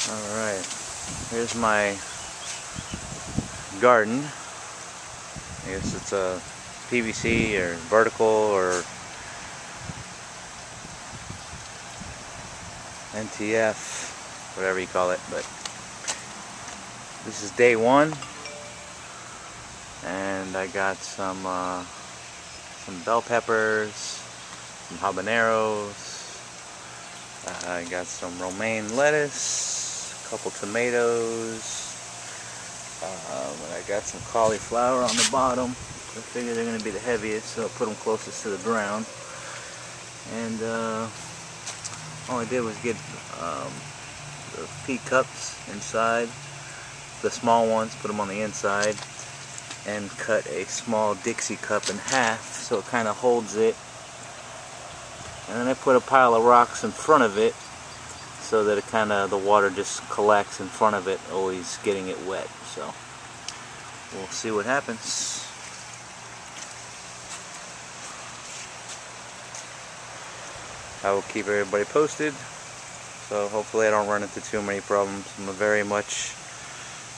Alright, here's my garden. I guess it's a PVC or vertical or NTF, whatever you call it, but this is day one, and I got some bell peppers, some habaneros, I got some romaine lettuce, a couple tomatoes, I got some cauliflower on the bottom. I figure they're going to be the heaviest, so I'll put them closest to the ground. And all I did was get the pea cups inside, the small ones, put them on the inside, and cut a small Dixie cup in half so it kind of holds it. And then I put a pile of rocks in front of it so that it the water just collects in front of it, always getting it wet. So we'll see what happens. I will keep everybody posted. So hopefully I don't run into too many problems. I'm a very much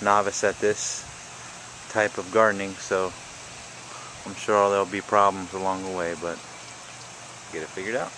novice at this type of gardening, so I'm sure there'll be problems along the way, but get it figured out.